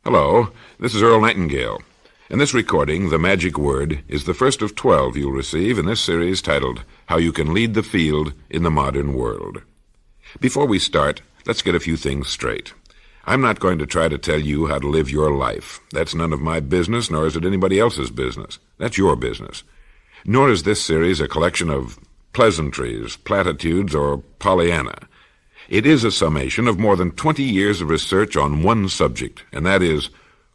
Hello, this is Earl Nightingale. In this recording, the magic word is the first of 12 you'll receive in this series titled, How You Can Lead the Field in the Modern World. Before we start, let's get a few things straight. I'm not going to try to tell you how to live your life. That's none of my business, nor is it anybody else's business. That's your business. Nor is this series a collection of pleasantries, platitudes, or Pollyanna. It is a summation of more than 20 years of research on one subject, and that is,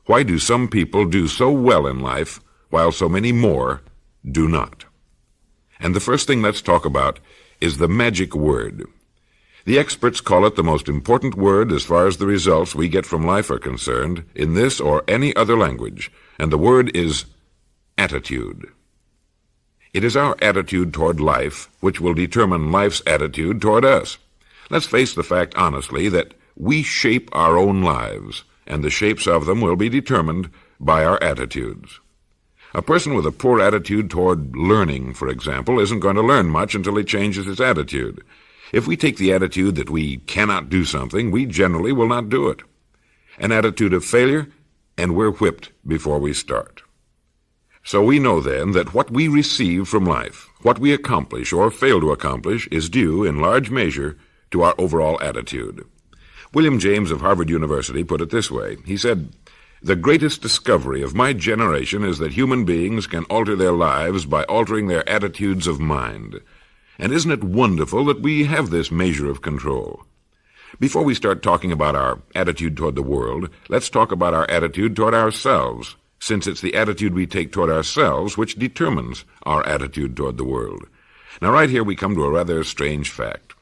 why do some people do so well in life, while so many more do not? And the first thing let's talk about is the magic word. The experts call it the most important word as far as the results we get from life are concerned, in this or any other language, and the word is attitude. It is our attitude toward life which will determine life's attitude toward us. Let's face the fact honestly that we shape our own lives, and the shapes of them will be determined by our attitudes. A person with a poor attitude toward learning, for example, isn't going to learn much until he changes his attitude. If we take the attitude that we cannot do something, we generally will not do it. An attitude of failure, and we're whipped before we start. So we know then that what we receive from life, what we accomplish or fail to accomplish, is due, in large measure, to our overall attitude. William James of Harvard University put it this way. He said, "The greatest discovery of my generation is that human beings can alter their lives by altering their attitudes of mind. And isn't it wonderful that we have this measure of control?" Before we start talking about our attitude toward the world, let's talk about our attitude toward ourselves, since it's the attitude we take toward ourselves which determines our attitude toward the world. Now right here we come to a rather strange fact.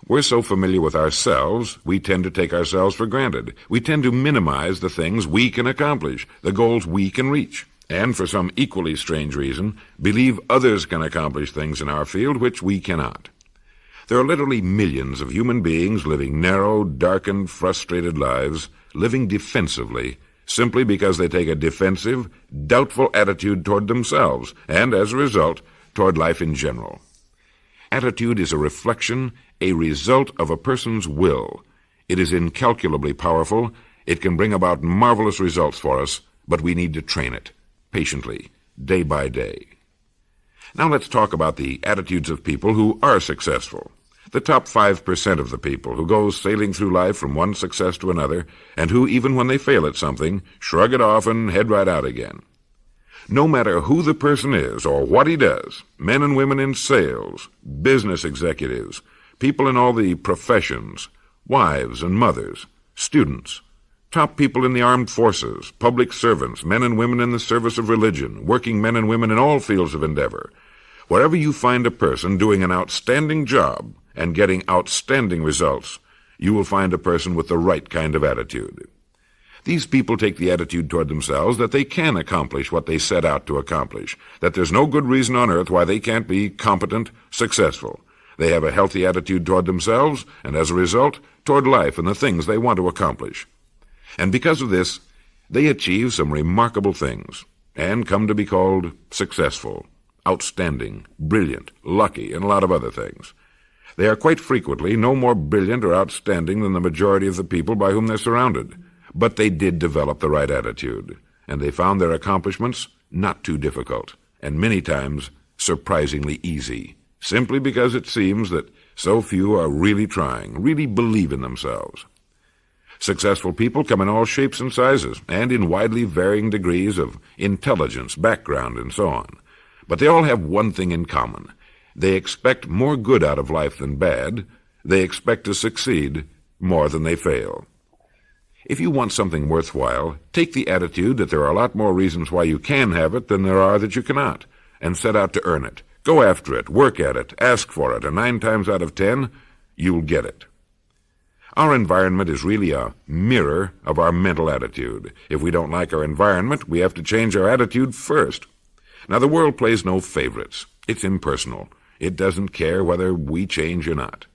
We're so familiar with ourselves, we tend to take ourselves for granted. We tend to minimize the things we can accomplish, the goals we can reach, and for some equally strange reason, believe others can accomplish things in our field which we cannot. There are literally millions of human beings living narrow, darkened, frustrated lives, living defensively, simply because they take a defensive, doubtful attitude toward themselves, and as a result, toward life in general. Attitude is a reflection, a result of a person's will. It is incalculably powerful. It can bring about marvelous results for us, but we need to train it, patiently, day by day. Now let's talk about the attitudes of people who are successful. The top 5% of the people who go sailing through life from one success to another, and who, even when they fail at something, shrug it off and head right out again. No matter who the person is or what he does, men and women in sales, business executives, people in all the professions, wives and mothers, students, top people in the armed forces, public servants, men and women in the service of religion, working men and women in all fields of endeavor. Wherever you find a person doing an outstanding job and getting outstanding results, you will find a person with the right kind of attitude. These people take the attitude toward themselves that they can accomplish what they set out to accomplish, that there's no good reason on earth why they can't be competent, successful. They have a healthy attitude toward themselves, and as a result, toward life and the things they want to accomplish. And because of this, they achieve some remarkable things, and come to be called successful, outstanding, brilliant, lucky, and a lot of other things. They are quite frequently no more brilliant or outstanding than the majority of the people by whom they're surrounded. But they did develop the right attitude, and they found their accomplishments not too difficult, and many times surprisingly easy, simply because it seems that so few are really trying, really believe in themselves. Successful people come in all shapes and sizes, and in widely varying degrees of intelligence, background, and so on. But they all have one thing in common. They expect more good out of life than bad. They expect to succeed more than they fail. If you want something worthwhile, take the attitude that there are a lot more reasons why you can have it than there are that you cannot, and set out to earn it. Go after it, work at it, ask for it, and 9 times out of 10, you'll get it. Our environment is really a mirror of our mental attitude. If we don't like our environment, we have to change our attitude first. Now, the world plays no favorites. It's impersonal. It doesn't care whether we change or not.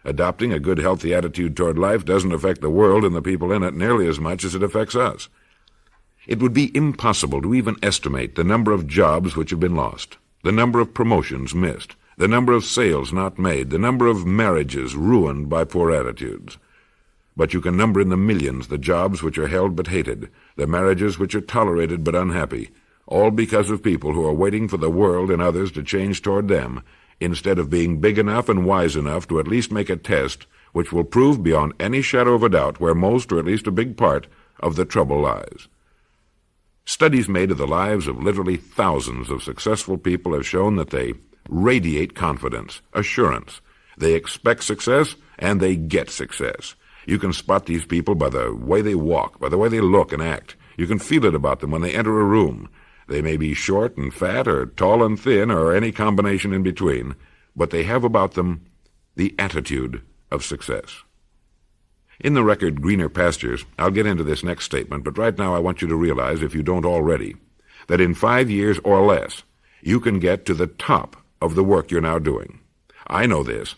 Adopting a good, healthy attitude toward life doesn't affect the world and the people in it nearly as much as it affects us. It would be impossible to even estimate the number of jobs which have been lost, the number of promotions missed, the number of sales not made, the number of marriages ruined by poor attitudes. but you can number in the millions the jobs which are held but hated, the marriages which are tolerated but unhappy, all because of people who are waiting for the world and others to change toward them, instead of being big enough and wise enough to at least make a test which will prove beyond any shadow of a doubt where most, or at least a big part, of the trouble lies. Studies made of the lives of literally thousands of successful people have shown that they radiate confidence, assurance. They expect success, and they get success. You can spot these people by the way they walk, by the way they look and act. You can feel it about them when they enter a room. They may be short and fat, or tall and thin, or any combination in between, but they have about them the attitude of success. In the record Greener Pastures, I'll get into this next statement, but right now I want you to realize, if you don't already, that in 5 years or less, you can get to the top of the work you're now doing. I know this,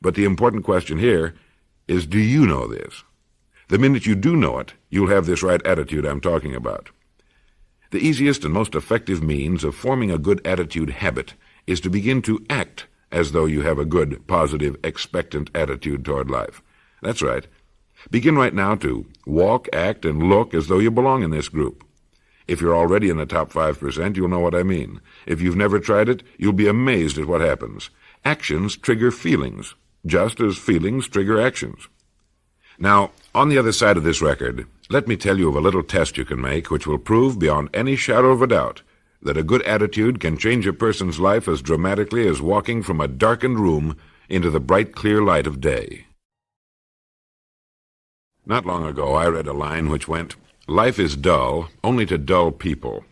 but the important question here is, do you know this? The minute you do know it, you'll have this right attitude I'm talking about. The easiest and most effective means of forming a good attitude habit is to begin to act as though you have a good, positive, expectant attitude toward life. That's right. Begin right now to walk, act, and look as though you belong in this group. If you're already in the top 5%, you'll know what I mean. If you've never tried it, you'll be amazed at what happens. Actions trigger feelings, just as feelings trigger actions. Now, on the other side of this record, let me tell you of a little test you can make which will prove beyond any shadow of a doubt that a good attitude can change a person's life as dramatically as walking from a darkened room into the bright, clear light of day. Not long ago, I read a line which went, "Life is dull only to dull people."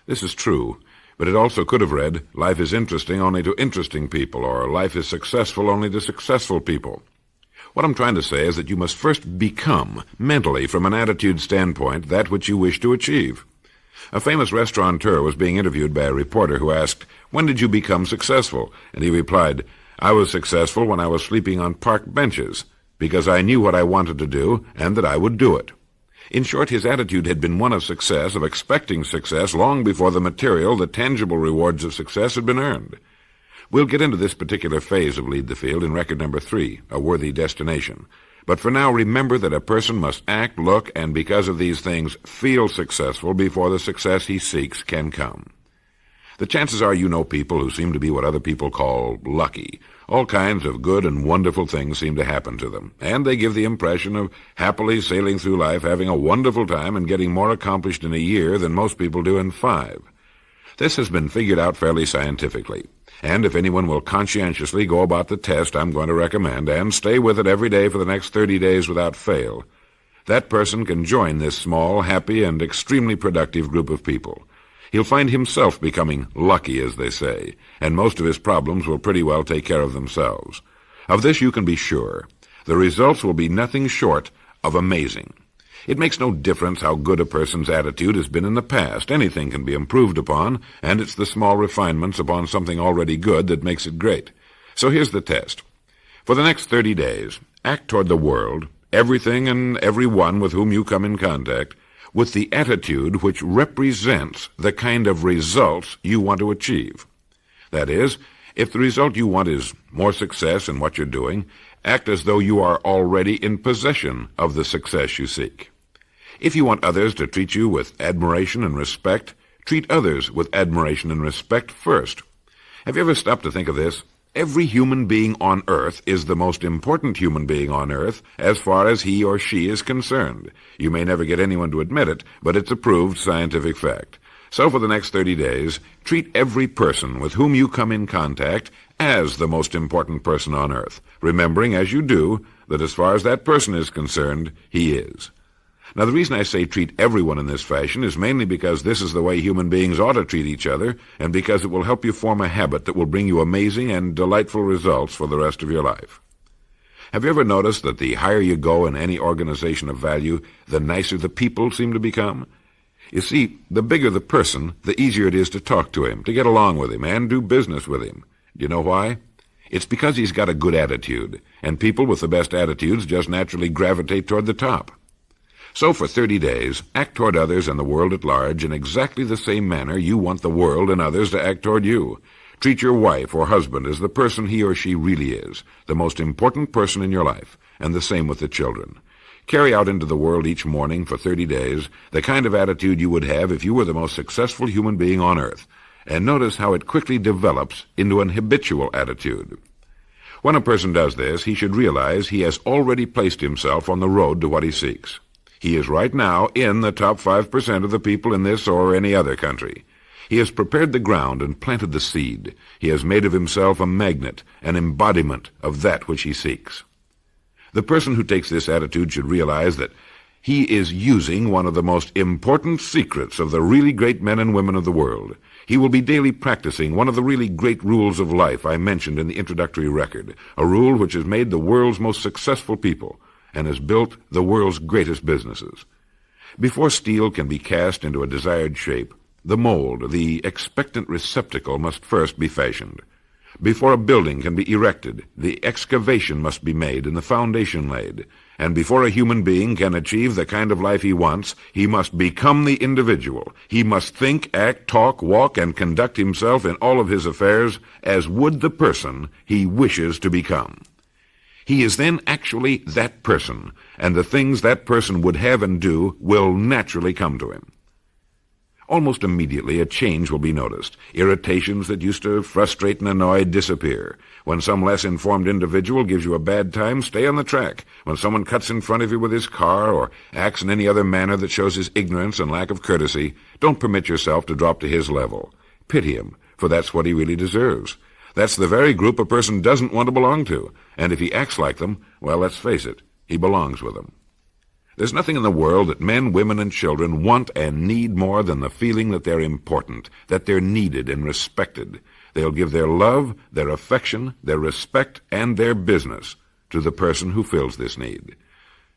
This is true, but it also could have read, "Life is interesting only to interesting people," or "Life is successful only to successful people." What I'm trying to say is that you must first become, mentally, from an attitude standpoint, that which you wish to achieve. A famous restaurateur was being interviewed by a reporter who asked, "When did you become successful?" And he replied, "I was successful when I was sleeping on park benches, because I knew what I wanted to do and that I would do it." In short, his attitude had been one of success, of expecting success, long before the material, the tangible rewards of success had been earned. We'll get into this particular phase of Lead the Field in record number 3, A Worthy Destination. But for now, remember that a person must act, look, and because of these things, feel successful before the success he seeks can come. The chances are you know people who seem to be what other people call lucky. All kinds of good and wonderful things seem to happen to them, and they give the impression of happily sailing through life, having a wonderful time, and getting more accomplished in a year than most people do in 5. This has been figured out fairly scientifically, and if anyone will conscientiously go about the test I'm going to recommend and stay with it every day for the next 30 days without fail, that person can join this small, happy, and extremely productive group of people. He'll find himself becoming lucky, as they say, and most of his problems will pretty well take care of themselves. Of this you can be sure. The results will be nothing short of amazing. It makes no difference how good a person's attitude has been in the past. Anything can be improved upon, and it's the small refinements upon something already good that makes it great. So here's the test. For the next 30 days, act toward the world, everything and everyone with whom you come in contact, with the attitude which represents the kind of results you want to achieve. That is, if the result you want is more success in what you're doing, act as though you are already in possession of the success you seek. If you want others to treat you with admiration and respect, treat others with admiration and respect first. Have you ever stopped to think of this? Every human being on earth is the most important human being on earth as far as he or she is concerned. You may never get anyone to admit it, but it's a proved scientific fact. So for the next 30 days, treat every person with whom you come in contact as the most important person on earth, remembering as you do that as far as that person is concerned, he is. Now, the reason I say treat everyone in this fashion is mainly because this is the way human beings ought to treat each other, and because it will help you form a habit that will bring you amazing and delightful results for the rest of your life. Have you ever noticed that the higher you go in any organization of value, the nicer the people seem to become? You see, the bigger the person, the easier it is to talk to him, to get along with him, and do business with him. Do you know why? It's because he's got a good attitude, and people with the best attitudes just naturally gravitate toward the top. So for 30 days, act toward others and the world at large in exactly the same manner you want the world and others to act toward you. Treat your wife or husband as the person he or she really is, the most important person in your life, and the same with the children. Carry out into the world each morning for 30 days the kind of attitude you would have if you were the most successful human being on earth, and notice how it quickly develops into an habitual attitude. When a person does this, he should realize he has already placed himself on the road to what he seeks. He is right now in the top 5% of the people in this or any other country. He has prepared the ground and planted the seed. He has made of himself a magnet, an embodiment of that which he seeks. The person who takes this attitude should realize that he is using one of the most important secrets of the really great men and women of the world. He will be daily practicing one of the really great rules of life I mentioned in the introductory record, a rule which has made the world's most successful people and has built the world's greatest businesses. Before steel can be cast into a desired shape, the mold, the expectant receptacle, must first be fashioned. Before a building can be erected, the excavation must be made and the foundation laid. And before a human being can achieve the kind of life he wants, he must become the individual. He must think, act, talk, walk, and conduct himself in all of his affairs as would the person he wishes to become. He is then actually that person, and the things that person would have and do will naturally come to him. Almost immediately a change will be noticed. Irritations that used to frustrate and annoy disappear. When some less informed individual gives you a bad time, stay on the track. When someone cuts in front of you with his car or acts in any other manner that shows his ignorance and lack of courtesy, don't permit yourself to drop to his level. Pity him, for that's what he really deserves. That's the very group a person doesn't want to belong to, and if he acts like them, well, let's face it, he belongs with them. There's nothing in the world that men, women, and children want and need more than the feeling that they're important, that they're needed and respected. They'll give their love, their affection, their respect, and their business to the person who fills this need.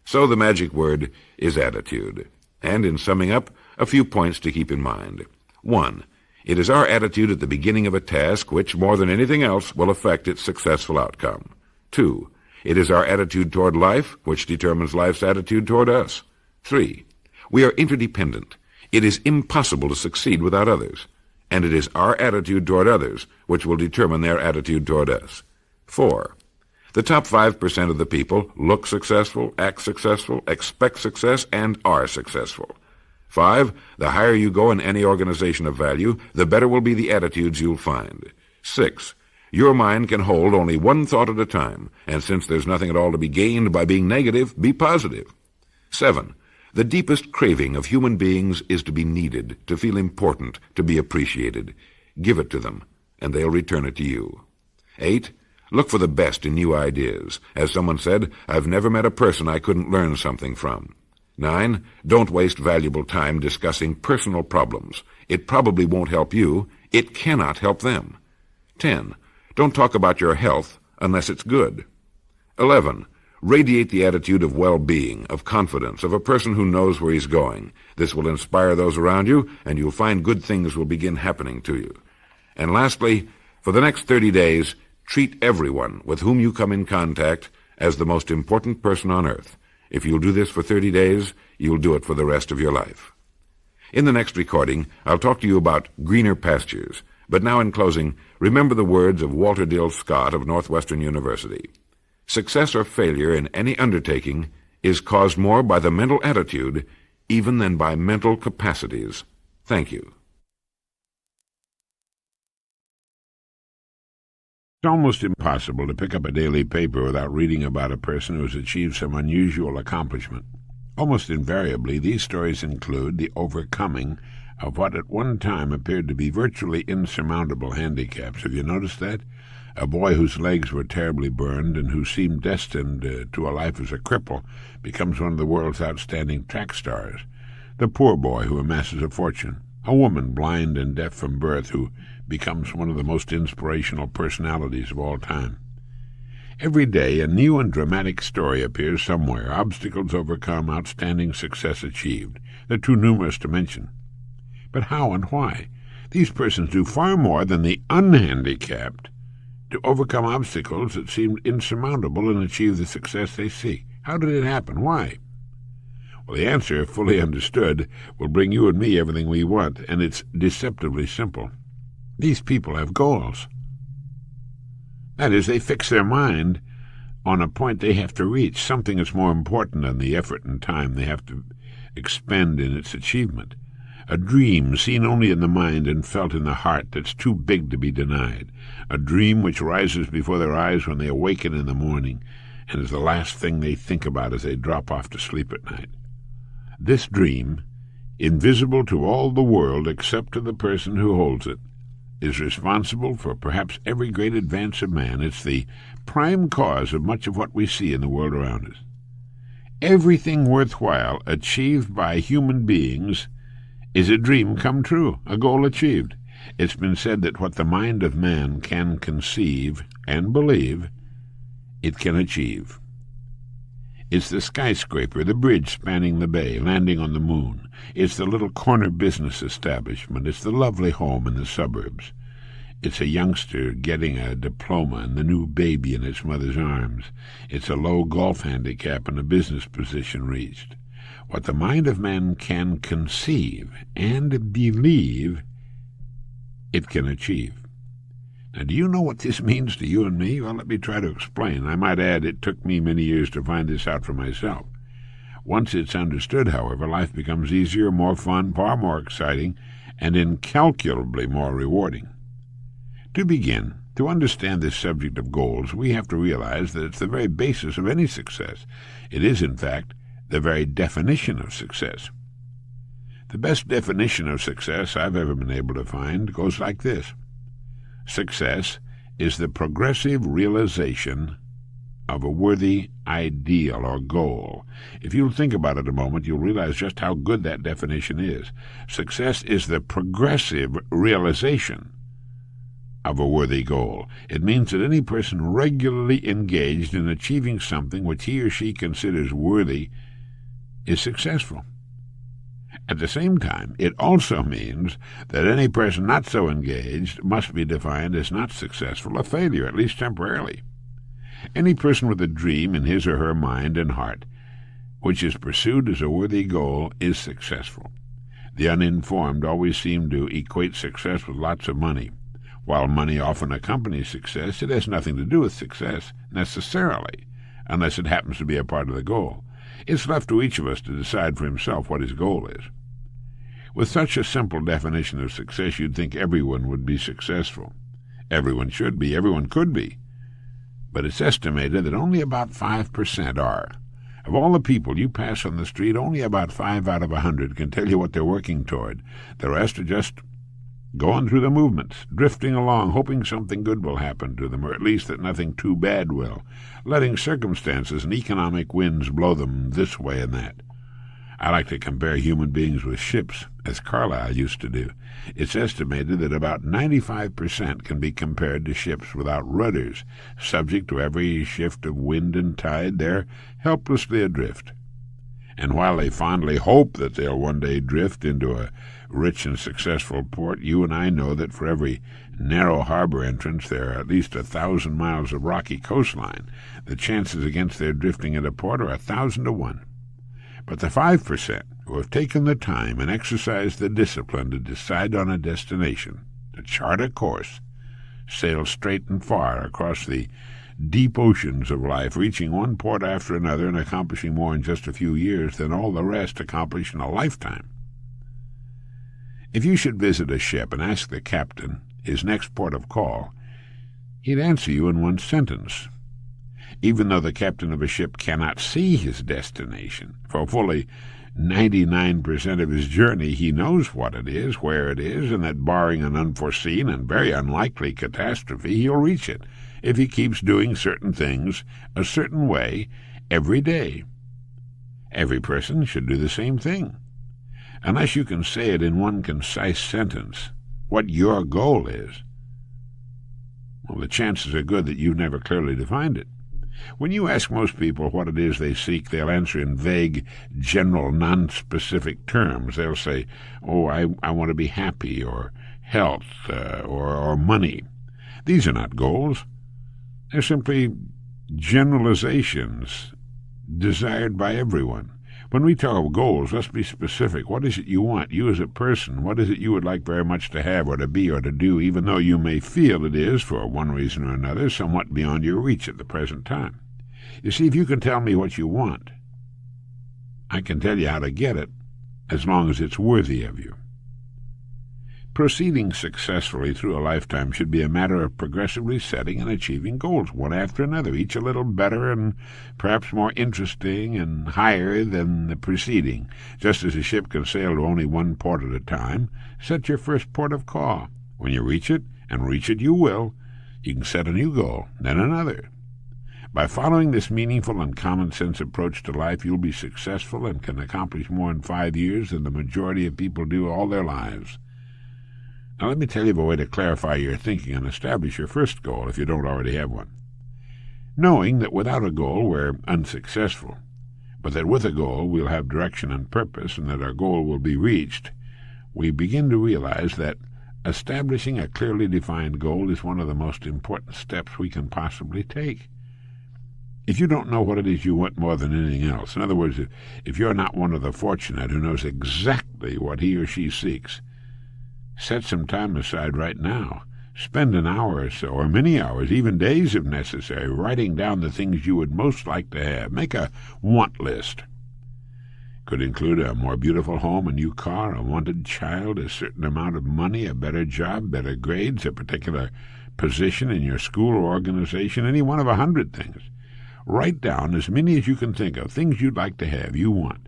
So the magic word is attitude. And in summing up, a few points to keep in mind. 1. It is our attitude at the beginning of a task which, more than anything else, will affect its successful outcome. 2. It is our attitude toward life which determines life's attitude toward us. 3. We are interdependent. It is impossible to succeed without others, and it is our attitude toward others which will determine their attitude toward us. 4. The top 5% of the people look successful, act successful, expect success, and are successful. 5. The higher you go in any organization of value, the better will be the attitudes you'll find. 6. Your mind can hold only one thought at a time, and since there's nothing at all to be gained by being negative, be positive. 7. The deepest craving of human beings is to be needed, to feel important, to be appreciated. Give it to them, and they'll return it to you. 8. Look for the best in new ideas. As someone said, I've never met a person I couldn't learn something from. 9. Don't waste valuable time discussing personal problems. It probably won't help you. It cannot help them. 10. Don't talk about your health unless it's good. 11. Radiate the attitude of well-being, of confidence, of a person who knows where he's going. This will inspire those around you, and you'll find good things will begin happening to you. And lastly, for the next 30 days, treat everyone with whom you come in contact as the most important person on earth. If you'll do this for 30 days, you'll do it for the rest of your life. In the next recording, I'll talk to you about greener pastures. But now in closing, remember the words of Walter Dill Scott of Northwestern University. Success or failure in any undertaking is caused more by the mental attitude even than by mental capacities. Thank you. It's almost impossible to pick up a daily paper without reading about a person who has achieved some unusual accomplishment. Almost invariably, these stories include the overcoming of what at one time appeared to be virtually insurmountable handicaps. Have you noticed that? A boy whose legs were terribly burned and who seemed destined to a life as a cripple becomes one of the world's outstanding track stars. The poor boy who amasses a fortune. A woman blind and deaf from birth who becomes one of the most inspirational personalities of all time. Every day a new and dramatic story appears somewhere, obstacles overcome, outstanding success achieved. They're too numerous to mention. But how and why? These persons do far more than the unhandicapped to overcome obstacles that seemed insurmountable and achieve the success they seek. How did it happen? Why? Well, the answer, if fully understood, will bring you and me everything we want, and it's deceptively simple. These people have goals. That is, they fix their mind on a point they have to reach, something that's more important than the effort and time they have to expend in its achievement. A dream seen only in the mind and felt in the heart that's too big to be denied. A dream which rises before their eyes when they awaken in the morning and is the last thing they think about as they drop off to sleep at night. This dream, invisible to all the world except to the person who holds it, is responsible for perhaps every great advance of man. It's the prime cause of much of what we see in the world around us. Everything worthwhile achieved by human beings is a dream come true, a goal achieved. It's been said that what the mind of man can conceive and believe, it can achieve. It's the skyscraper, the bridge spanning the bay, landing on the moon. It's the little corner business establishment. It's the lovely home in the suburbs. It's a youngster getting a diploma and the new baby in its mother's arms. It's a low golf handicap and a business position reached. What the mind of man can conceive and believe, it can achieve. Now, do you know what this means to you and me? Well, let me try to explain. I might add it took me many years to find this out for myself. Once it's understood, however, life becomes easier, more fun, far more exciting, and incalculably more rewarding. To begin, to understand this subject of goals, we have to realize that it's the very basis of any success. It is, in fact, the very definition of success. The best definition of success I've ever been able to find goes like this. Success is the progressive realization of a worthy ideal or goal. If you'll think about it a moment, you'll realize just how good that definition is. Success is the progressive realization of a worthy goal. It means that any person regularly engaged in achieving something which he or she considers worthy is successful. At the same time, it also means that any person not so engaged must be defined as not successful, a failure, at least temporarily. Any person with a dream in his or her mind and heart, which is pursued as a worthy goal, is successful. The uninformed always seem to equate success with lots of money. While money often accompanies success, it has nothing to do with success, necessarily, unless it happens to be a part of the goal. It's left to each of us to decide for himself what his goal is. With such a simple definition of success, you'd think everyone would be successful. Everyone should be, everyone could be. But it's estimated that only about 5% are. Of all the people you pass on the street, only about 5 out of 100 can tell you what they're working toward. The rest are just going through the movements, drifting along, hoping something good will happen to them, or at least that nothing too bad will, letting circumstances and economic winds blow them this way and that. I like to compare human beings with ships, as Carlyle used to do. It's estimated that about 95% can be compared to ships without rudders. Subject to every shift of wind and tide, they're helplessly adrift. And while they fondly hope that they'll one day drift into a rich and successful port, you and I know that for every narrow harbor entrance there are at least 1,000 miles of rocky coastline. The chances against their drifting into port are 1,000 to 1. But the 5% who have taken the time and exercised the discipline to decide on a destination, to chart a course, sail straight and far across the deep oceans of life, reaching one port after another and accomplishing more in just a few years than all the rest accomplish in a lifetime. If you should visit a ship and ask the captain his next port of call, he'd answer you in one sentence. Even though the captain of a ship cannot see his destination, for fully 99% of his journey he knows what it is, where it is, and that barring an unforeseen and very unlikely catastrophe, he'll reach it if he keeps doing certain things a certain way every day. Every person should do the same thing. Unless you can say it in one concise sentence, what your goal is, well, the chances are good that you've never clearly defined it. When you ask most people what it is they seek, they'll answer in vague, general, non-specific terms. They'll say, oh, I want to be happy, or health, or money. These are not goals. They're simply generalizations desired by everyone. When we talk of goals, let's be specific. What is it you want, you as a person? What is it you would like very much to have or to be or to do, even though you may feel it is, for one reason or another, somewhat beyond your reach at the present time? You see, if you can tell me what you want, I can tell you how to get it, as long as it's worthy of you. Proceeding successfully through a lifetime should be a matter of progressively setting and achieving goals, one after another, each a little better and perhaps more interesting and higher than the preceding. Just as a ship can sail to only one port at a time, set your first port of call. When you reach it, and reach it you will, you can set a new goal, then another. By following this meaningful and common-sense approach to life, you'll be successful and can accomplish more in 5 years than the majority of people do all their lives. Now let me tell you of a way to clarify your thinking and establish your first goal if you don't already have one. Knowing that without a goal we're unsuccessful, but that with a goal we'll have direction and purpose and that our goal will be reached, we begin to realize that establishing a clearly defined goal is one of the most important steps we can possibly take. If you don't know what it is you want more than anything else, in other words, if you're not one of the fortunate who knows exactly what he or she seeks, set some time aside right now. Spend an hour or so, or many hours, even days if necessary, writing down the things you would most like to have. Make a want list. Could include a more beautiful home, a new car, a wanted child, a certain amount of money, a better job, better grades, a particular position in your school or organization, any one of 100 things. Write down as many as you can think of, things you'd like to have, you want.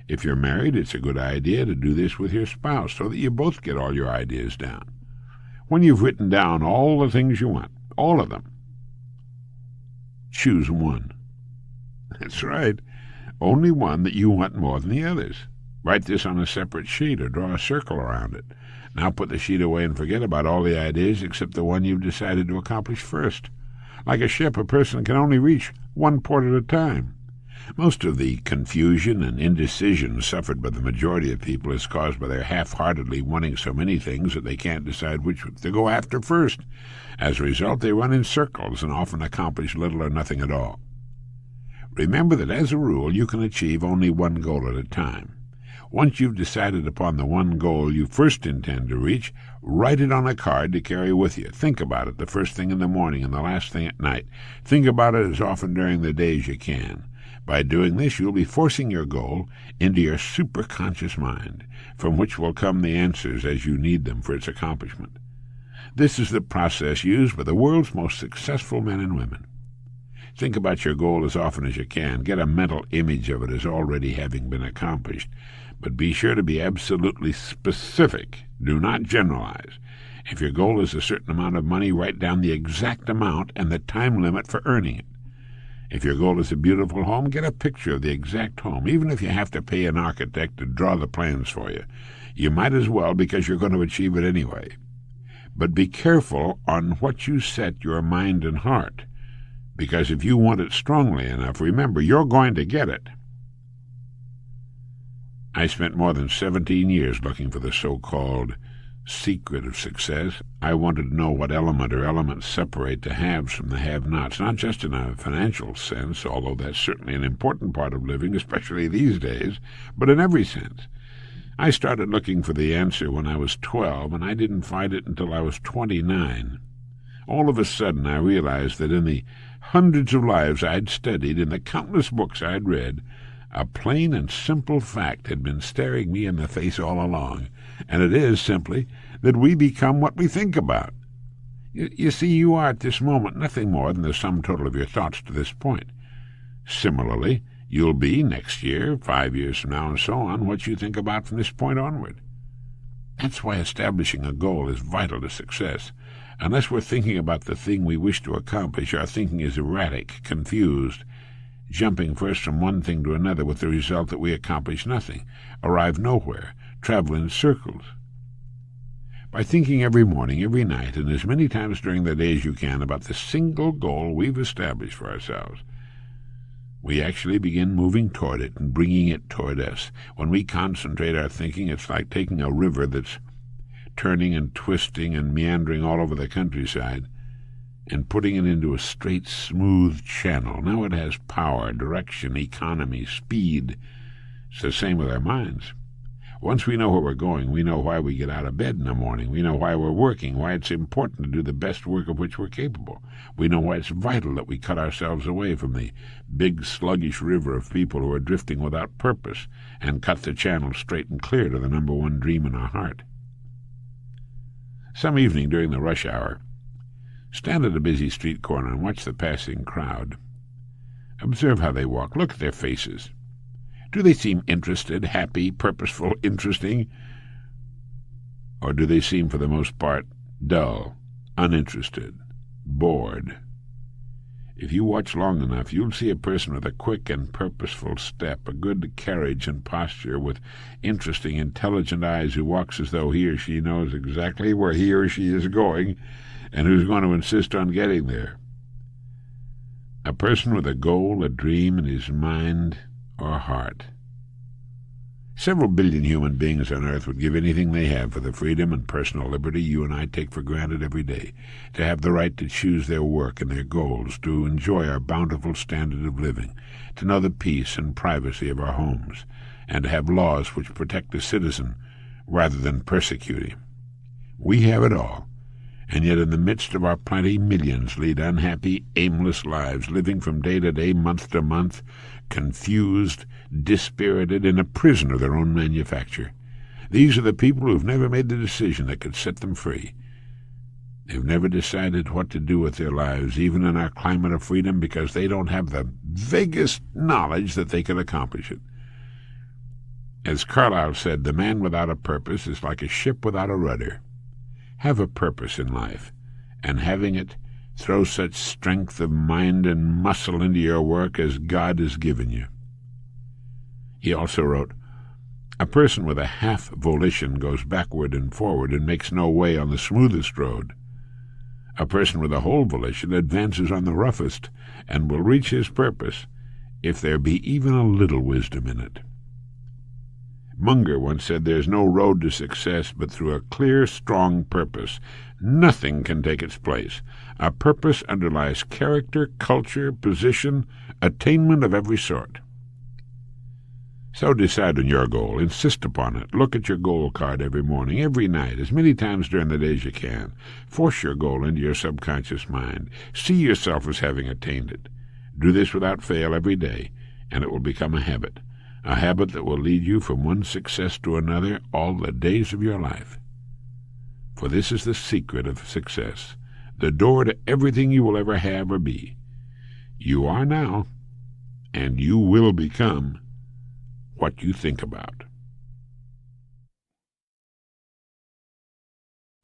If you're married, it's a good idea to do this with your spouse so that you both get all your ideas down. When you've written down all the things you want, all of them, choose one. That's right, only one that you want more than the others. Write this on a separate sheet or draw a circle around it. Now put the sheet away and forget about all the ideas except the one you've decided to accomplish first. Like a ship, a person can only reach one port at a time. Most of the confusion and indecision suffered by the majority of people is caused by their half-heartedly wanting so many things that they can't decide which to go after first. As a result, they run in circles and often accomplish little or nothing at all. Remember that as a rule, you can achieve only one goal at a time. Once you've decided upon the one goal you first intend to reach, write it on a card to carry with you. Think about it the first thing in the morning and the last thing at night. Think about it as often during the day as you can. By doing this, you'll be forcing your goal into your superconscious mind, from which will come the answers as you need them for its accomplishment. This is the process used by the world's most successful men and women. Think about your goal as often as you can. Get a mental image of it as already having been accomplished. But be sure to be absolutely specific. Do not generalize. If your goal is a certain amount of money, write down the exact amount and the time limit for earning it. If your goal is a beautiful home, get a picture of the exact home, even if you have to pay an architect to draw the plans for you. You might as well, because you're going to achieve it anyway. But be careful on what you set your mind and heart, because if you want it strongly enough, remember, you're going to get it. I spent more than 17 years looking for the so-called secret of success. I wanted to know what element or elements separate the haves from the have-nots, not just in a financial sense, although that's certainly an important part of living, especially these days, but in every sense. I started looking for the answer when I was 12, and I didn't find it until I was 29. All of a sudden I realized that in the hundreds of lives I'd studied, in the countless books I'd read, a plain and simple fact had been staring me in the face all along, and it is simply that we become what we think about. You see, you are at this moment nothing more than the sum total of your thoughts to this point. Similarly, you'll be next year, 5 years from now, and so on, what you think about from this point onward. That's why establishing a goal is vital to success. Unless we're thinking about the thing we wish to accomplish, our thinking is erratic, confused, jumping first from one thing to another with the result that we accomplish nothing, arrive nowhere, travel in circles. By thinking every morning, every night, and as many times during the day as you can about the single goal we've established for ourselves, we actually begin moving toward it and bringing it toward us. When we concentrate our thinking, it's like taking a river that's turning and twisting and meandering all over the countryside and putting it into a straight, smooth channel. Now it has power, direction, economy, speed. It's the same with our minds. Once we know where we're going, we know why we get out of bed in the morning. We know why we're working, why it's important to do the best work of which we're capable. We know why it's vital that we cut ourselves away from the big, sluggish river of people who are drifting without purpose and cut the channel straight and clear to the number one dream in our heart. Some evening during the rush hour, stand at a busy street corner and watch the passing crowd. Observe how they walk. Look at their faces. Do they seem interested, happy, purposeful, interesting? Or do they seem, for the most part, dull, uninterested, bored? If you watch long enough, you'll see a person with a quick and purposeful step, a good carriage and posture, with interesting, intelligent eyes, who walks as though he or she knows exactly where he or she is going and who's going to insist on getting there. A person with a goal, a dream in his mind or heart. Several billion human beings on Earth would give anything they have for the freedom and personal liberty you and I take for granted every day, to have the right to choose their work and their goals, to enjoy our bountiful standard of living, to know the peace and privacy of our homes, and to have laws which protect the citizen rather than persecute him. We have it all, and yet in the midst of our plenty, millions lead unhappy, aimless lives, living from day to day, month to month, confused, dispirited, in a prison of their own manufacture. These are the people who have never made the decision that could set them free. They've never decided what to do with their lives, even in our climate of freedom, because they don't have the vaguest knowledge that they can accomplish it. As Carlyle said, the man without a purpose is like a ship without a rudder. Have a purpose in life, and having it, throw such strength of mind and muscle into your work as God has given you. He also wrote, "A person with a half volition goes backward and forward and makes no way on the smoothest road. A person with a whole volition advances on the roughest and will reach his purpose if there be even a little wisdom in it." Munger once said, "There's no road to success but through a clear, strong purpose. Nothing can take its place. A purpose underlies character, culture, position, attainment of every sort." So decide on your goal. Insist upon it. Look at your goal card every morning, every night, as many times during the day as you can. Force your goal into your subconscious mind. See yourself as having attained it. Do this without fail every day, and it will become a habit that will lead you from one success to another all the days of your life. For this is the secret of success, the door to everything you will ever have or be. You are now, and you will become, what you think about.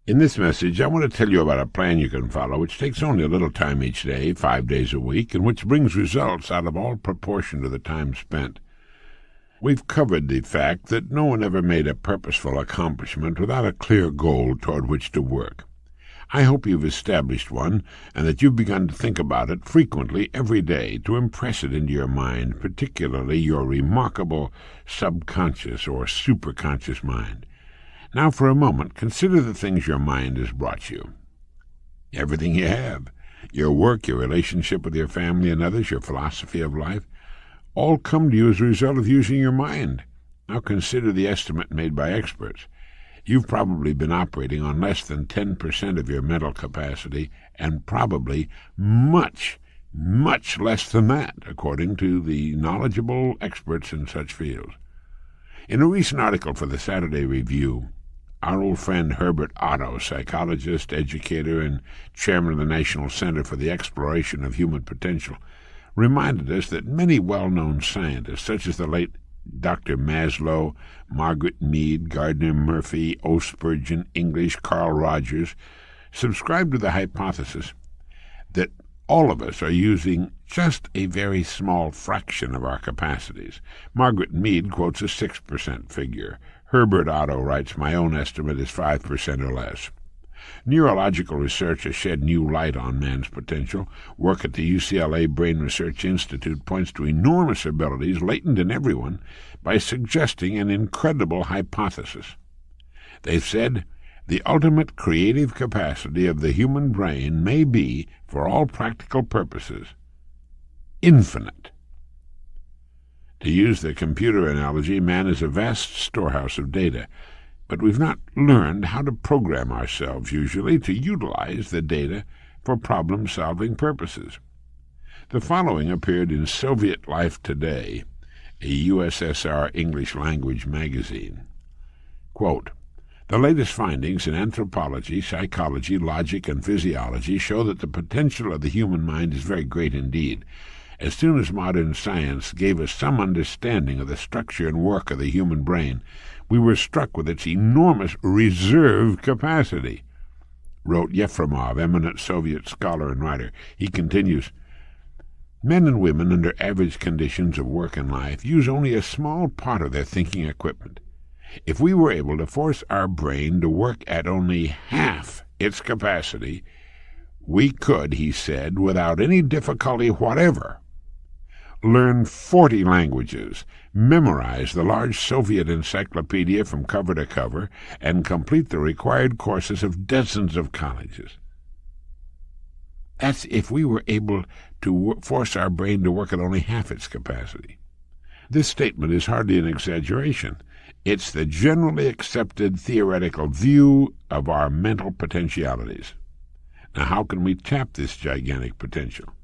In this message, I want to tell you about a plan you can follow which takes only a little time each day, 5 days a week, and which brings results out of all proportion to the time spent. We've covered the fact that no one ever made a purposeful accomplishment without a clear goal toward which to work. I hope you've established one, and that you've begun to think about it frequently every day to impress it into your mind, particularly your remarkable subconscious or superconscious mind. Now, for a moment, consider the things your mind has brought you. Everything you have, your work, your relationship with your family and others, your philosophy of life, all come to you as a result of using your mind. Now consider the estimate made by experts. You've probably been operating on less than 10% of your mental capacity, and probably much, much less than that, according to the knowledgeable experts in such fields. In a recent article for the Saturday Review, our old friend Herbert Otto, psychologist, educator, and chairman of the National Center for the Exploration of Human Potential, reminded us that many well-known scientists, such as the late Dr. Maslow, Margaret Mead, Gardner Murphy, O. Spurgeon, English, Carl Rogers, subscribe to the hypothesis that all of us are using just a very small fraction of our capacities. Margaret Mead quotes a 6% figure. Herbert Otto writes, "My own estimate is 5% or less." Neurological research has shed new light on man's potential. Work at the UCLA Brain Research Institute points to enormous abilities latent in everyone by suggesting an incredible hypothesis. They've said the ultimate creative capacity of the human brain may be, for all practical purposes, infinite. To use the computer analogy, man is a vast storehouse of data, but we've not learned how to program ourselves, usually, to utilize the data for problem-solving purposes. The following appeared in Soviet Life Today, a USSR English-language magazine. Quote, "The latest findings in anthropology, psychology, logic, and physiology show that the potential of the human mind is very great indeed. As soon as modern science gave us some understanding of the structure and work of the human brain, we were struck with its enormous reserve capacity," wrote Yefremov, eminent Soviet scholar and writer. He continues, "Men and women under average conditions of work and life use only a small part of their thinking equipment. If we were able to force our brain to work at only half its capacity, we could," he said, "without any difficulty whatever, learn 40 languages, memorize the large Soviet encyclopedia from cover to cover, and complete the required courses of dozens of colleges." That's if we were able to force our brain to work at only half its capacity. This statement is hardly an exaggeration. It's the generally accepted theoretical view of our mental potentialities. Now, how can we tap this gigantic potential?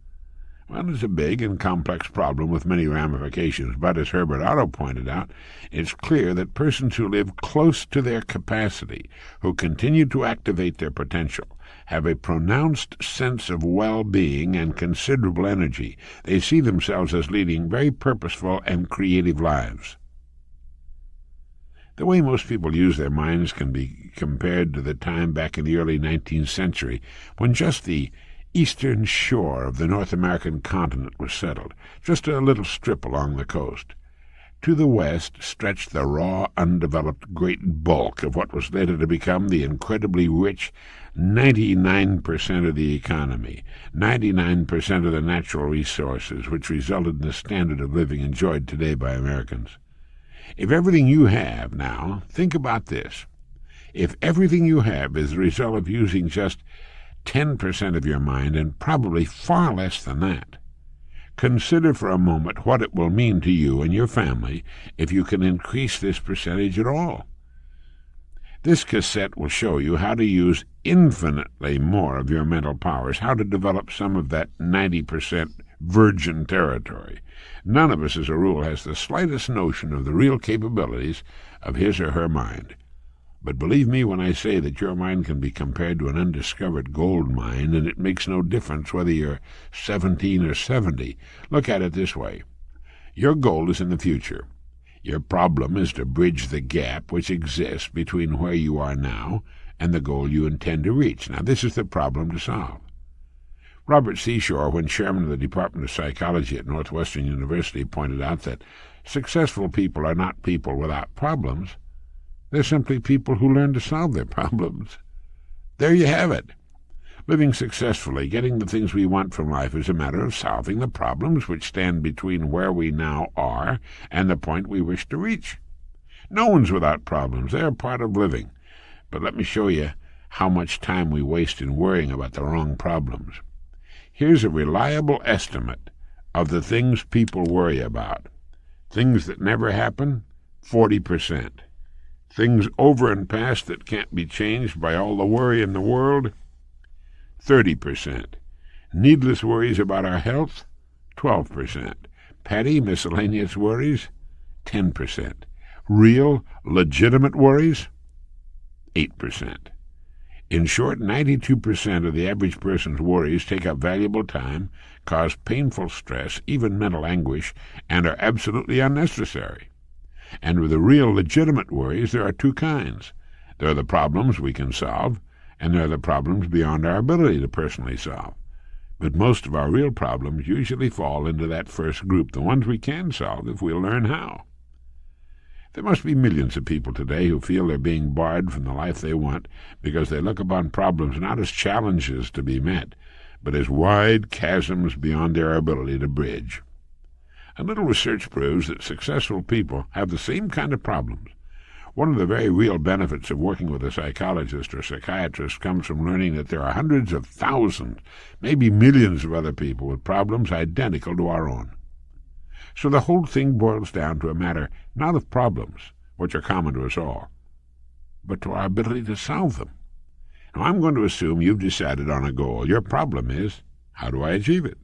Well, it's a big and complex problem with many ramifications, but as Herbert Otto pointed out, it's clear that persons who live close to their capacity, who continue to activate their potential, have a pronounced sense of well-being and considerable energy. They see themselves as leading very purposeful and creative lives. The way most people use their minds can be compared to the time back in the early 19th century, when just the eastern shore of the North American continent was settled, just a little strip along the coast. To the west stretched the raw, undeveloped great bulk of what was later to become the incredibly rich 99% of the economy, 99% of the natural resources, which resulted in the standard of living enjoyed today by Americans. If everything you have now, think about this. If everything you have is the result of using just 10% of your mind, and probably far less than that, consider for a moment what it will mean to you and your family if you can increase this percentage at all. This cassette will show you how to use infinitely more of your mental powers, how to develop some of that 90% virgin territory. None of us, as a rule, has the slightest notion of the real capabilities of his or her mind. But believe me when I say that your mind can be compared to an undiscovered gold mine, and it makes no difference whether you're 17 or 70. Look at it this way. Your goal is in the future. Your problem is to bridge the gap which exists between where you are now and the goal you intend to reach. Now, this is the problem to solve. Robert Seashore, when chairman of the Department of Psychology at Northwestern University, pointed out that successful people are not people without problems. They're simply people who learn to solve their problems. There you have it. Living successfully, getting the things we want from life, is a matter of solving the problems which stand between where we now are and the point we wish to reach. No one's without problems. They're part of living. But let me show you how much time we waste in worrying about the wrong problems. Here's a reliable estimate of the things people worry about. Things that never happen, 40%. Things over and past that can't be changed by all the worry in the world, 30%. Needless worries about our health, 12%. Petty, miscellaneous worries, 10%. Real, legitimate worries, 8%. In short, 92% of the average person's worries take up valuable time, cause painful stress, even mental anguish, and are absolutely unnecessary. And with the real legitimate worries, there are two kinds. There are the problems we can solve, and there are the problems beyond our ability to personally solve. But most of our real problems usually fall into that first group, the ones we can solve if we'll learn how. There must be millions of people today who feel they're being barred from the life they want because they look upon problems not as challenges to be met, but as wide chasms beyond their ability to bridge. A little research proves that successful people have the same kind of problems. One of the very real benefits of working with a psychologist or psychiatrist comes from learning that there are hundreds of thousands, maybe millions of other people with problems identical to our own. So the whole thing boils down to a matter not of problems, which are common to us all, but to our ability to solve them. Now, I'm going to assume you've decided on a goal. Your problem is, how do I achieve it?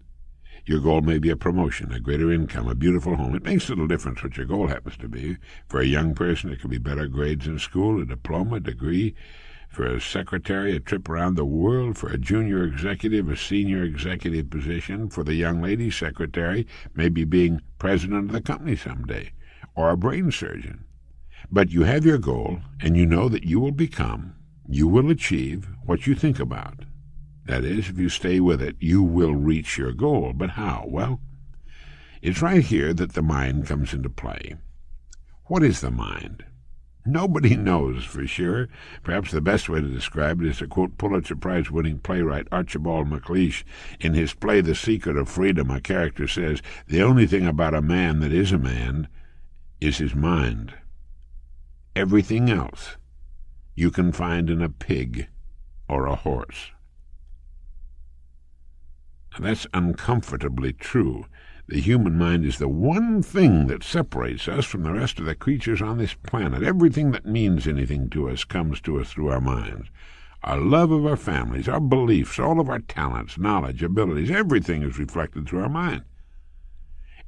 Your goal may be a promotion, a greater income, a beautiful home. It makes little difference what your goal happens to be. For a young person, it could be better grades in school, a diploma, a degree. For a secretary, a trip around the world. For a junior executive, a senior executive position. For the young lady secretary, maybe being president of the company someday, or a brain surgeon. But you have your goal, and you know that you will achieve what you think about. That is, if you stay with it, you will reach your goal. But how? Well, it's right here that the mind comes into play. What is the mind? Nobody knows for sure. Perhaps the best way to describe it is to quote Pulitzer Prize-winning playwright Archibald MacLeish. In his play The Secret of Freedom, a character says, "The only thing about a man that is a man is his mind. Everything else you can find in a pig or a horse." Now, that's uncomfortably true. The human mind is the one thing that separates us from the rest of the creatures on this planet. Everything that means anything to us comes to us through our minds. Our love of our families, our beliefs, all of our talents, knowledge, abilities, everything is reflected through our mind.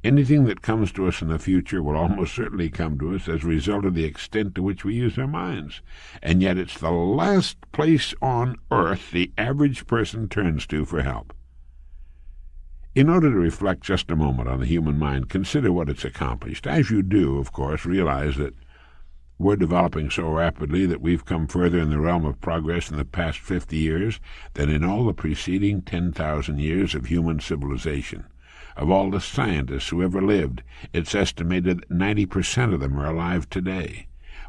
Anything that comes to us in the future will almost certainly come to us as a result of the extent to which we use our minds. And yet it's the last place on earth the average person turns to for help. In order to reflect just a moment on the human mind, consider what it's accomplished. As you do, of course, realize that we're developing so rapidly that we've come further in the realm of progress in the past 50 years than in all the preceding 10,000 years of human civilization. Of all the scientists who ever lived, it's estimated that 90% of them are alive today.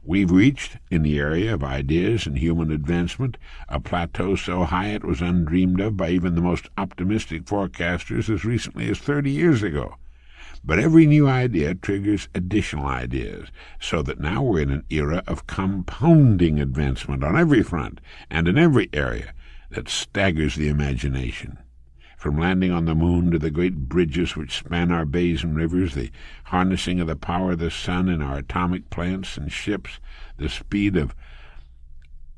We've reached, in the area of ideas and human advancement, a plateau so high it was undreamed of by even the most optimistic forecasters as recently as 30 years ago. But every new idea triggers additional ideas, so that now we're in an era of compounding advancement on every front and in every area that staggers the imagination. From landing on the moon to the great bridges which span our bays and rivers, the harnessing of the power of the sun in our atomic plants and ships, the speed of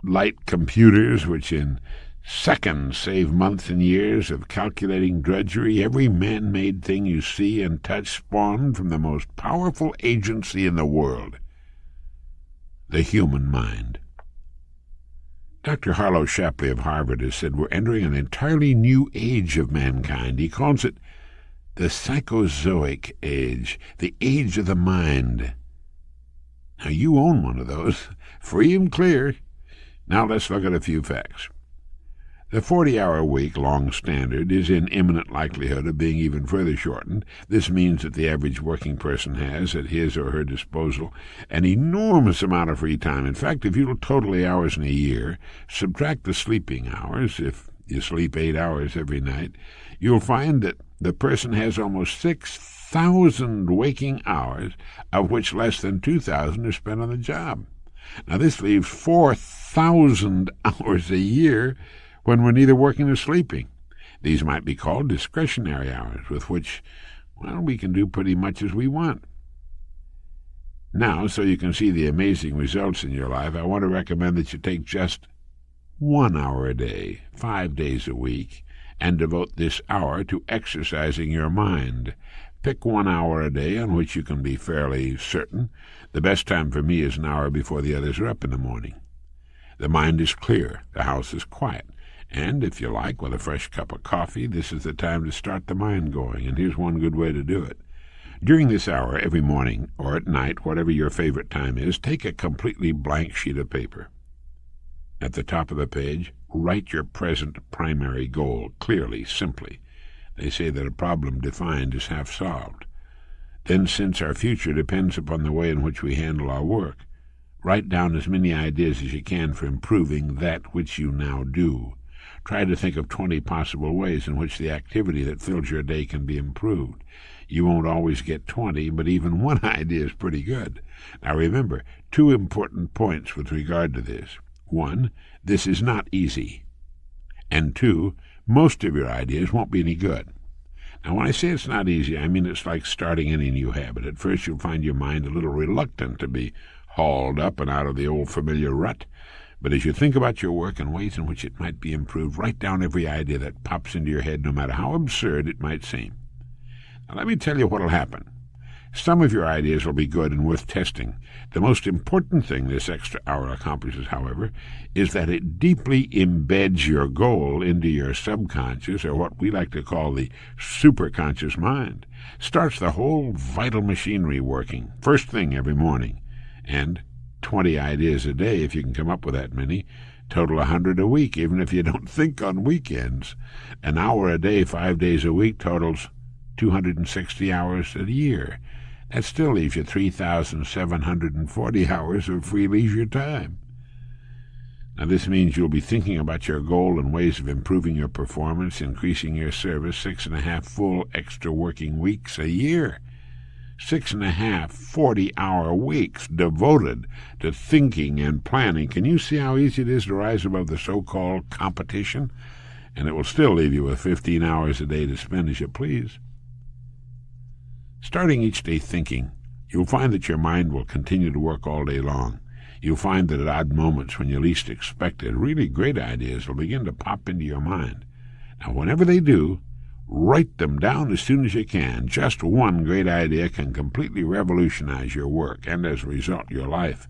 light computers which in seconds save months and years of calculating drudgery, every man-made thing you see and touch spawned from the most powerful agency in the world, the human mind. Dr. Harlow Shapley of Harvard has said we're entering an entirely new age of mankind. He calls it the psychozoic age, the age of the mind. Now, you own one of those, free and clear. Now let's look at a few facts. The 40-hour-week long standard is in imminent likelihood of being even further shortened. This means that the average working person has, at his or her disposal, an enormous amount of free time. In fact, if you total the hours in a year, subtract the sleeping hours, if you sleep 8 hours every night, you'll find that the person has almost 6,000 waking hours, of which less than 2,000 are spent on the job. Now, this leaves 4,000 hours a year when we're neither working nor sleeping. These might be called discretionary hours, with which, well, we can do pretty much as we want. Now, so you can see the amazing results in your life, I want to recommend that you take just 1 hour a day, 5 days a week, and devote this hour to exercising your mind. Pick 1 hour a day on which you can be fairly certain. The best time for me is an hour before the others are up in the morning. The mind is clear, the house is quiet, and if you like, with a fresh cup of coffee, this is the time to start the mind going, and here's one good way to do it. During this hour, every morning, or at night, whatever your favorite time is, take a completely blank sheet of paper. At the top of the page, write your present primary goal, clearly, simply. They say that a problem defined is half solved. Then, since our future depends upon the way in which we handle our work, write down as many ideas as you can for improving that which you now do. Try to think of 20 possible ways in which the activity that fills your day can be improved. You won't always get 20, but even one idea is pretty good. Now remember, 2 important points with regard to this. 1, this is not easy. And 2, most of your ideas won't be any good. Now, when I say it's not easy, I mean it's like starting any new habit. At first you'll find your mind a little reluctant to be hauled up and out of the old familiar rut. But as you think about your work and ways in which it might be improved, write down every idea that pops into your head, no matter how absurd it might seem. Now, let me tell you what'll happen. Some of your ideas will be good and worth testing. The most important thing this extra hour accomplishes, however, is that it deeply embeds your goal into your subconscious, or what we like to call the superconscious mind. Starts the whole vital machinery working, first thing every morning. And 20 ideas a day, if you can come up with that many, total 100 a week, even if you don't think on weekends. An hour a day, 5 days a week, totals 260 hours a year. That still leaves you 3,740 hours of free leisure time. Now, this means you'll be thinking about your goal and ways of improving your performance, increasing your service 6.5 full extra working weeks a year. 6.5 40-hour weeks devoted to thinking and planning. Can you see how easy it is to rise above the so-called competition? And it will still leave you with 15 hours a day to spend as you please. Starting each day thinking, you'll find that your mind will continue to work all day long. You'll find that at odd moments when you least expect it, really great ideas will begin to pop into your mind. Now, whenever they do, write them down as soon as you can. Just one great idea can completely revolutionize your work and, as a result, your life.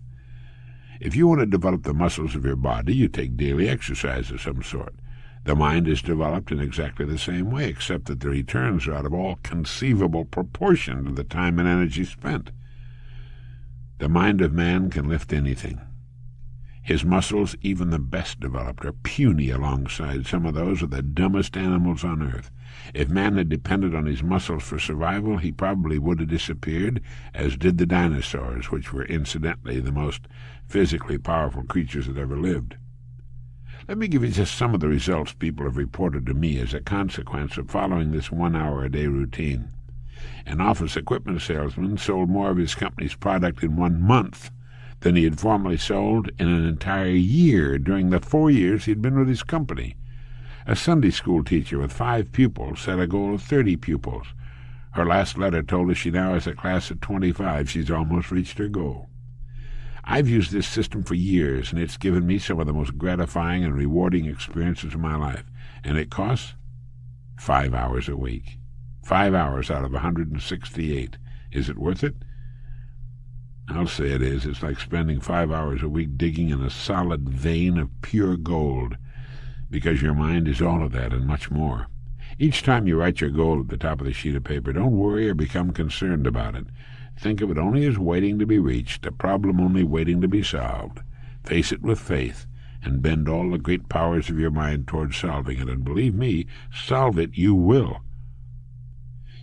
If you want to develop the muscles of your body, you take daily exercise of some sort. The mind is developed in exactly the same way, except that the returns are out of all conceivable proportion to the time and energy spent. The mind of man can lift anything. His muscles, even the best developed, are puny alongside some of those of the dumbest animals on earth. If man had depended on his muscles for survival, he probably would have disappeared, as did the dinosaurs, which were incidentally the most physically powerful creatures that ever lived. Let me give you just some of the results people have reported to me as a consequence of following this 1 hour a day routine. An office equipment salesman sold more of his company's product in 1 month than he had formerly sold in an entire year during the 4 years he'd been with his company. A Sunday school teacher with 5 pupils set a goal of 30 pupils. Her last letter told us she now has a class of 25. She's almost reached her goal. I've used this system for years, and it's given me some of the most gratifying and rewarding experiences of my life. And it costs 5 hours a week. 5 hours out of 168. Is it worth it? I'll say it is. It's like spending 5 hours a week digging in a solid vein of pure gold, because your mind is all of that and much more. Each time you write your goal at the top of the sheet of paper, don't worry or become concerned about it. Think of it only as waiting to be reached, a problem only waiting to be solved. Face it with faith, and bend all the great powers of your mind towards solving it, and believe me, solve it you will.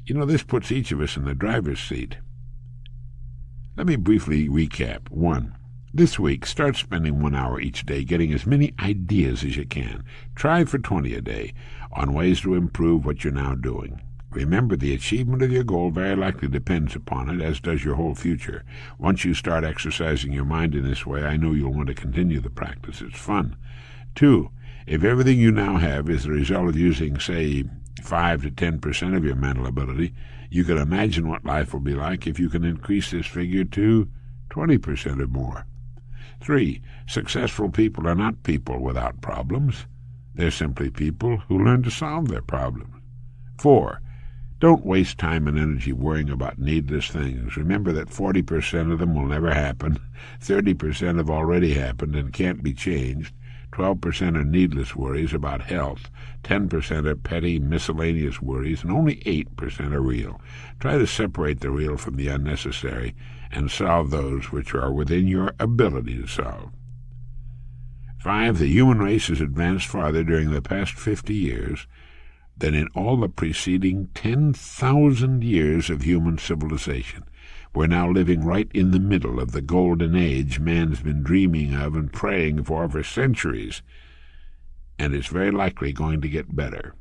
You know, this puts each of us in the driver's seat. Let me briefly recap. 1. This week, start spending 1 hour each day getting as many ideas as you can. Try for 20 a day on ways to improve what you're now doing. Remember, the achievement of your goal very likely depends upon it, as does your whole future. Once you start exercising your mind in this way, I know you'll want to continue the practice. It's fun. 2. If everything you now have is the result of using, say, 5 to 10% of your mental ability, you can imagine what life will be like if you can increase this figure to 20% or more. 3. Successful people are not people without problems. They're simply people who learn to solve their problems. 4. Don't waste time and energy worrying about needless things. Remember that 40% of them will never happen, 30% have already happened and can't be changed, 12% are needless worries about health, 10% are petty, miscellaneous worries, and only 8% are real. Try to separate the real from the unnecessary and solve those which are within your ability to solve. 5. The human race has advanced farther during the past 50 years than in all the preceding 10,000 years of human civilization. We're now living right in the middle of the golden age man's been dreaming of and praying for centuries, and it's very likely going to get better.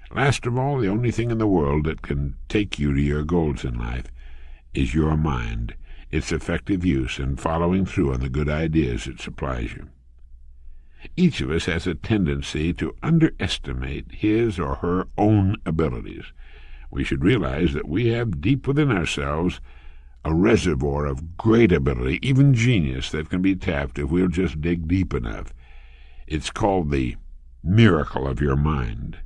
Last of all, the only thing in the world that can take you to your goals in life is your mind, its effective use, and following through on the good ideas it supplies you. Each of us has a tendency to underestimate his or her own abilities. We should realize that we have deep within ourselves a reservoir of great ability, even genius, that can be tapped if we'll just dig deep enough. It's called the miracle of your mind.